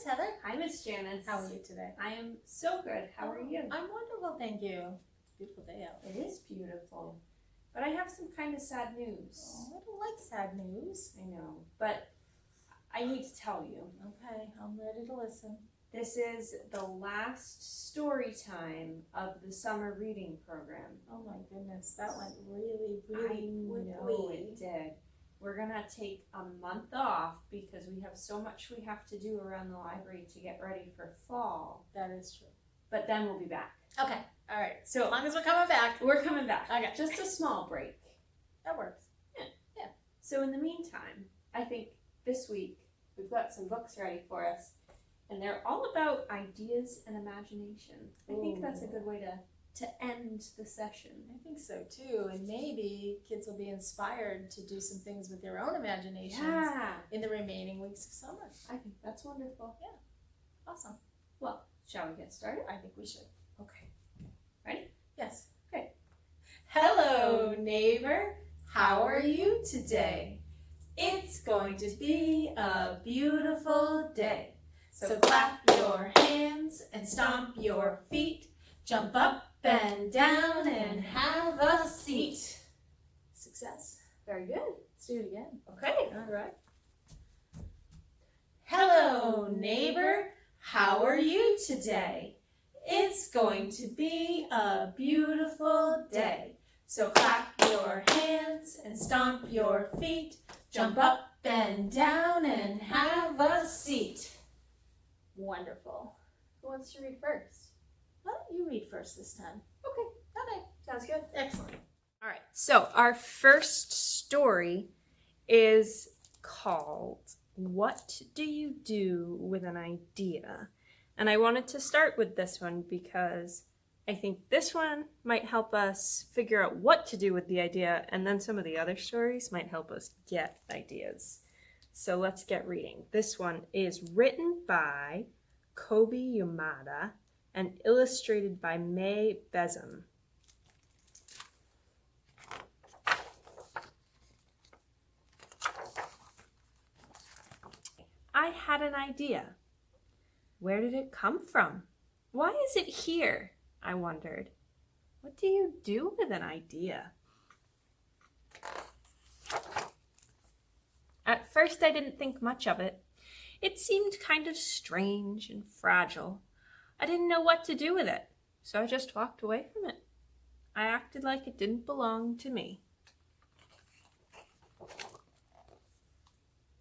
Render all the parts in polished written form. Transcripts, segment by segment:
Miss Heather. Hi, Miss Janice. How are you today? I am so good. How are you? I'm wonderful, thank you. Beautiful day out. It is beautiful. But I have some kind of sad news. Oh, I don't like sad news. I know, but I need to tell you. Okay, I'm ready to listen. This is the last story time of the summer reading program. Oh my goodness, that went really quickly. I know it did. We're gonna take a month off because we have so much we have to do around the library to get ready for fall. That is true. But then we'll be back. Okay, all right. So as long as we're coming back. We're coming back. Okay. Just a small break. That works. Yeah. So in the meantime, I think this week we've got some books ready for us, and they're all about ideas and imagination. I think that's a good way to end the session. I think so too, and maybe kids will be inspired to do some things with their own imaginations in the remaining weeks of summer. I think that's wonderful. Yeah, awesome. Well, shall we get started? I think we should. Okay. Ready? Yes. Okay. Hello, neighbor. How are you today? It's going to be a beautiful day. So clap your hands and stomp your feet. Jump up and down and have a seat. Success. Very good. Let's do it again. Okay. All right. Hello, neighbor. How are you today? It's going to be a beautiful day. So clap your hands and stomp your feet. Jump up and down and have a seat. Wonderful. Who wants to read first? Why don't you read first this time? Okay. Sounds good. Excellent. All right. So our first story is called What Do You Do with an Idea? And I wanted to start with this one because I think this one might help us figure out what to do with the idea, and then some of the other stories might help us get ideas. So let's get reading. This one is written by Kobe Yamada and illustrated by M.E.B. I had an idea. Where did it come from? Why is it here? I wondered. What do you do with an idea? At first, I didn't think much of it. It seemed kind of strange and fragile. I didn't know what to do with it, so I just walked away from it. I acted like it didn't belong to me.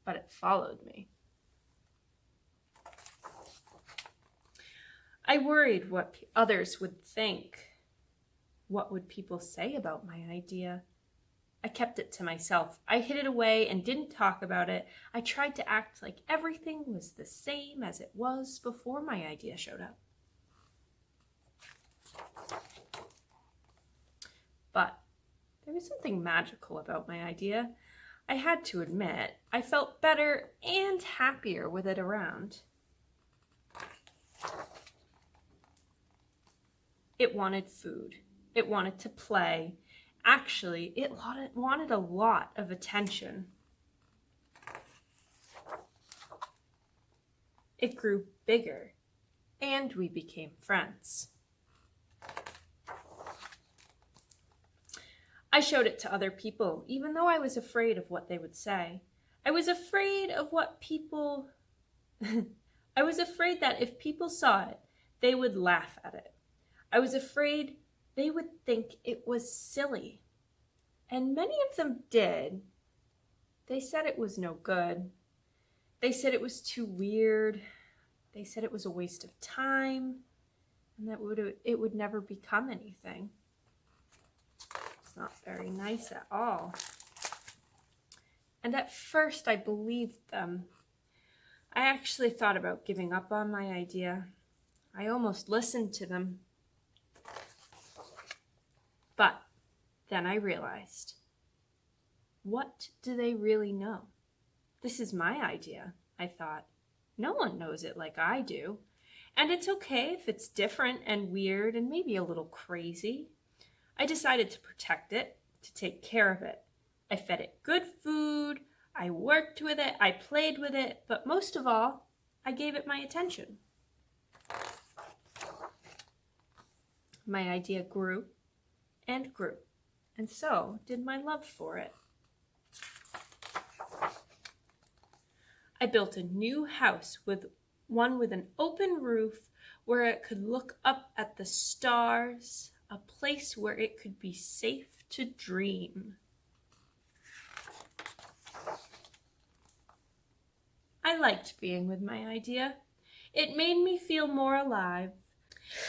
But it followed me. I worried what others would think. What would people say about my idea? I kept it to myself. I hid it away and didn't talk about it. I tried to act like everything was the same as it was before my idea showed up. But there was something magical about my idea. I had to admit, I felt better and happier with it around. It wanted food. It wanted to play. Actually, it wanted a lot of attention. It grew bigger, and we became friends. I showed it to other people, even though I was afraid of what they would say. I was afraid of what people... I was afraid that if people saw it, they would laugh at it. I was afraid they would think it was silly. And many of them did. They said it was no good. They said it was too weird. They said it was a waste of time and that it would never become anything. It's not very nice at all. And at first I believed them. I actually thought about giving up on my idea. I almost listened to them. But then I realized, what do they really know? This is my idea, I thought. No one knows it like I do. And it's okay if it's different and weird and maybe a little crazy. I decided to protect it, to take care of it. I fed it good food, I worked with it, I played with it, but most of all, I gave it my attention. My idea grew and grew, and so did my love for it. I built a new house with an open roof where it could look up at the stars, a place where it could be safe to dream. I liked being with my idea. It made me feel more alive,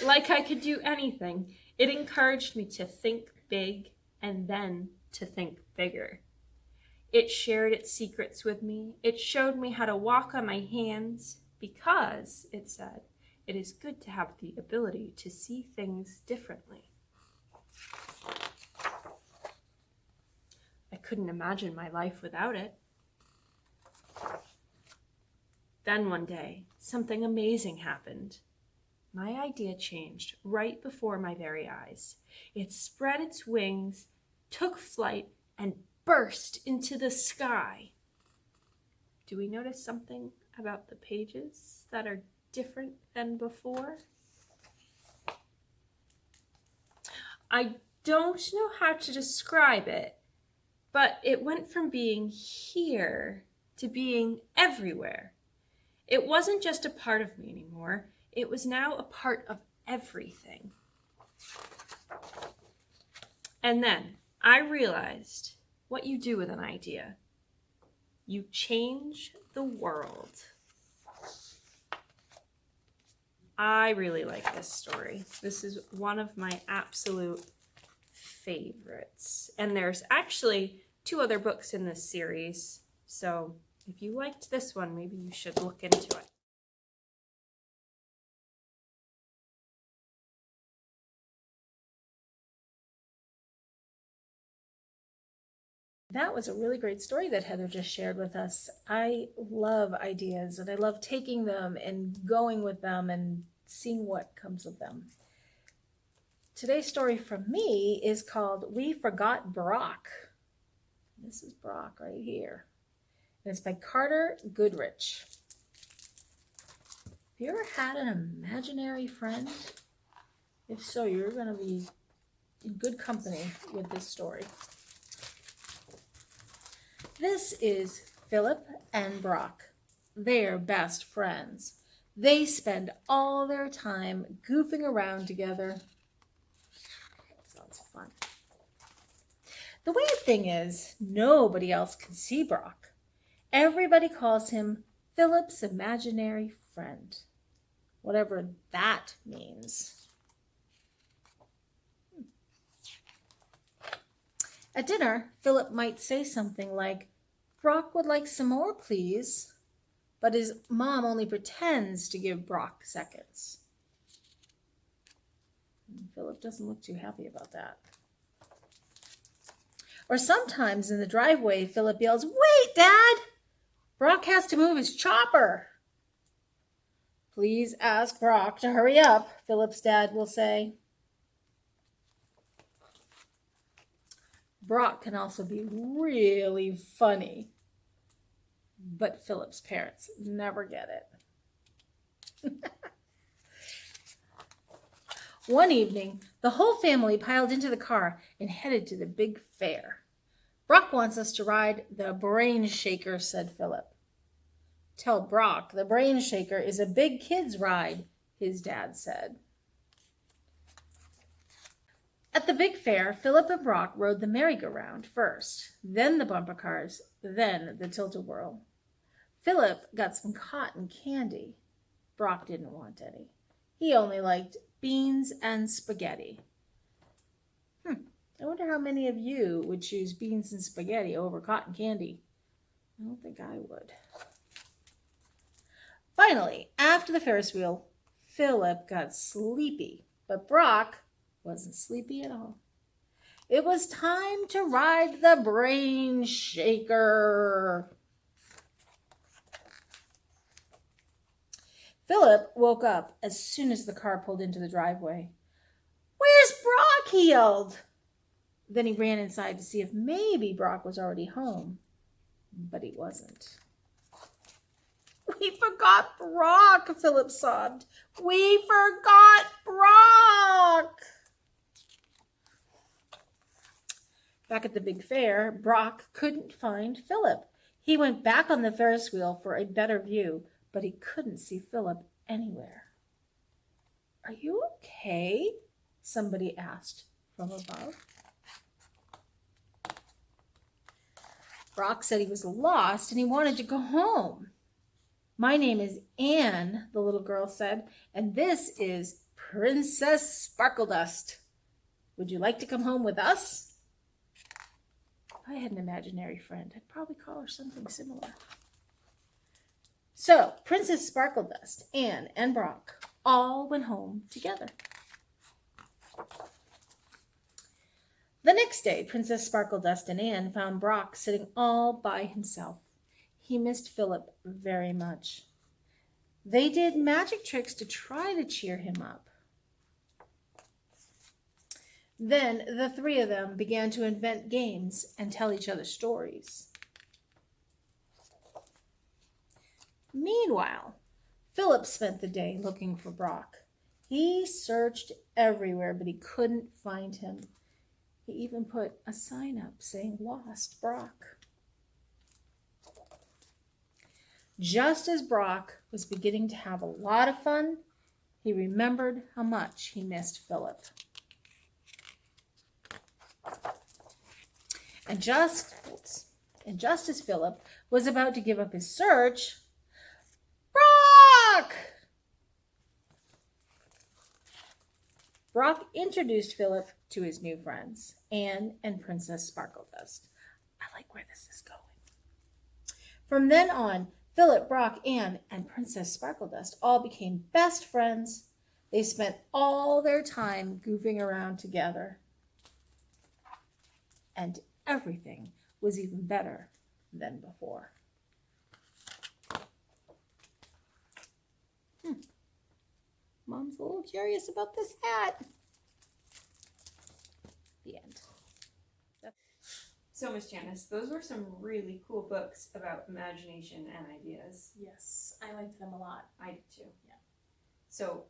like I could do anything. It encouraged me to think big and then to think bigger. It shared its secrets with me. It showed me how to walk on my hands because, it said, it is good to have the ability to see things differently. I couldn't imagine my life without it. Then one day, something amazing happened. My idea changed right before my very eyes. It spread its wings, took flight, and burst into the sky. Do we notice something about the pages that are different than before? I don't know how to describe it, but it went from being here to being everywhere. It wasn't just a part of me anymore. It was now a part of everything. And then I realized what you do with an idea. You change the world. I really like this story. This is one of my absolute favorites. And there's actually 2 other books in this series. So if you liked this one, maybe you should look into it. That was a really great story that Heather just shared with us. I love ideas and I love taking them and going with them and seeing what comes of them. Today's story from me is called We Forgot Brock. This is Brock right here. And it's by Carter Goodrich. Have you ever had an imaginary friend? If so, you're going to be in good company with this story. This is Philip and Brock. They're best friends. They spend all their time goofing around together. Sounds fun. The weird thing is, nobody else can see Brock. Everybody calls him Philip's imaginary friend, whatever that means. At dinner, Philip might say something like, Brock would like some more, please. But his mom only pretends to give Brock seconds. Philip doesn't look too happy about that. Or sometimes in the driveway, Philip yells, Wait, Dad! Brock has to move his chopper. Please ask Brock to hurry up, Philip's dad will say. Brock can also be really funny, but Philip's parents never get it. One evening, the whole family piled into the car and headed to the big fair. Brock wants us to ride the brain shaker, said Philip. Tell Brock the brain shaker is a big kid's ride, his dad said. At the big fair, Philip and Brock rode the merry-go-round first, then the bumper cars, then the tilt-a-whirl. Philip got some cotton candy. Brock didn't want any. He only liked beans and spaghetti. I wonder how many of you would choose beans and spaghetti over cotton candy. I don't think I would. Finally, after the Ferris wheel, Philip got sleepy, but Brock wasn't sleepy at all. It was time to ride the brain shaker. Philip woke up as soon as the car pulled into the driveway. Where's Brock? He yelled. Then he ran inside to see if maybe Brock was already home, but he wasn't. We forgot Brock, Philip sobbed. We forgot Brock. Back at the big fair, Brock couldn't find Philip. He went back on the Ferris wheel for a better view, but he couldn't see Philip anywhere. Are you okay? Somebody asked from above. Brock said he was lost and he wanted to go home. My name is Anne, the little girl said, and this is Princess Sparkledust. Would you like to come home with us? If I had an imaginary friend, I'd probably call her something similar. So, Princess Sparkledust, Anne, and Brock all went home together. The next day, Princess Sparkledust and Anne found Brock sitting all by himself. He missed Philip very much. They did magic tricks to try to cheer him up. Then the three of them began to invent games and tell each other stories. Meanwhile, Philip spent the day looking for Brock. He searched everywhere, but he couldn't find him. He even put a sign up saying, "Lost Brock." Just as Brock was beginning to have a lot of fun, he remembered how much he missed Philip. And just as Philip was about to give up his search, Brock introduced Philip to his new friends, Anne and Princess Sparkledust. I like where this is going. From then on, Philip, Brock, Anne, and Princess Sparkledust all became best friends. They spent all their time goofing around together. And everything was even better than before. Mom's a little curious about this hat. The end. So, Miss Janice, those were some really cool books about imagination and ideas. Yes, I liked them a lot. I did too. Yeah. So,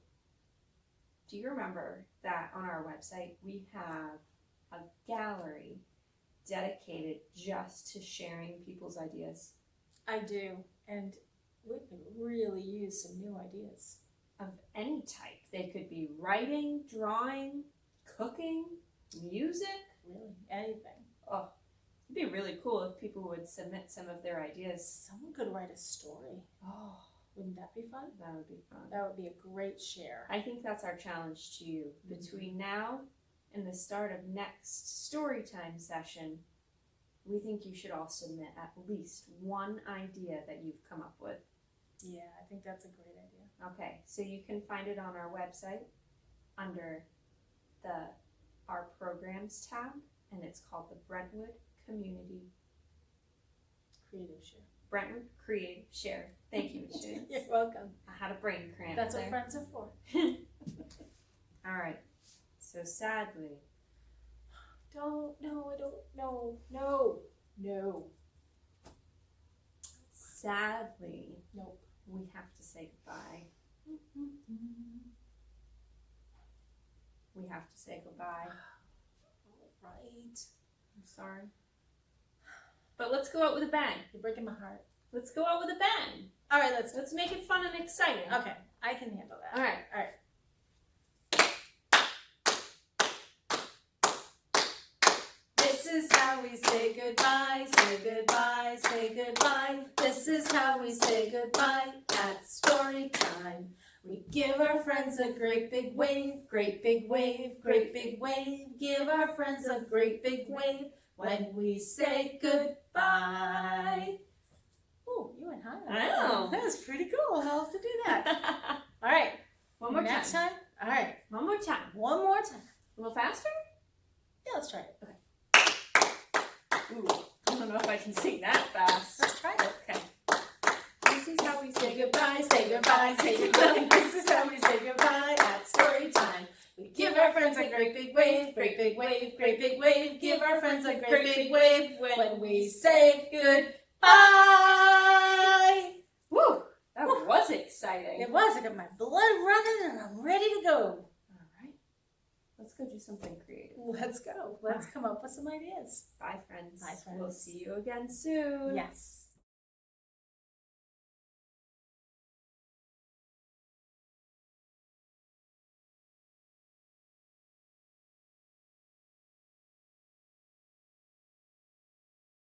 do you remember that on our website we have a gallery dedicated just to sharing people's ideas? I do, and we could really use some new ideas. Of any type. They could be writing, drawing, cooking, music. Really, anything. Oh, it'd be really cool if people would submit some of their ideas. Someone could write a story. Oh, Wouldn't that be fun? that would be fun. That would be a great share. I think that's our challenge to you. Between now and the start of next storytime session, we think you should all submit at least one idea that you've come up with. Yeah, I think that's a great idea. Okay, so you can find it on our website under our programs tab, and it's called the Brentwood Community Creative Share. Brentwood Creative Share. Thank you, Miss Janice. You're welcome. I had a brain cramp. That's there. what friends are for. All right. So sadly, No. sadly, Nope. we have to say goodbye. We have to say goodbye. All right. I'm sorry. But let's go out with a bang. You're breaking my heart. Let's go out with a bang. All right, Let's make it fun and exciting. Okay, I can handle that. All right. All right. This is how we say goodbye, say goodbye, say goodbye. This is how we say goodbye at story time. We give our friends a great big wave, great big wave, great big wave. Give our friends a great big wave when we say goodbye. Oh, you went high. I know. That was pretty cool. I'll have to do that. All right. One more Next time. time? All right. One more time. One more time. A little faster? Yeah, let's try it. Okay. Ooh, I don't know if I can sing that fast. Let's try it. Okay. This is how we Say goodbye, say goodbye, say goodbye. This is how we say goodbye at story time. We give our friends a great big wave, great big wave, great big wave. Give our friends a great big wave when we say goodbye. Woo! exciting. It was. I got my blood running and I'm ready to go. All right. Let's go do something creative. Let's go. Let's come up with some ideas. Bye, friends. Bye, friends. We'll see you again soon. Yes.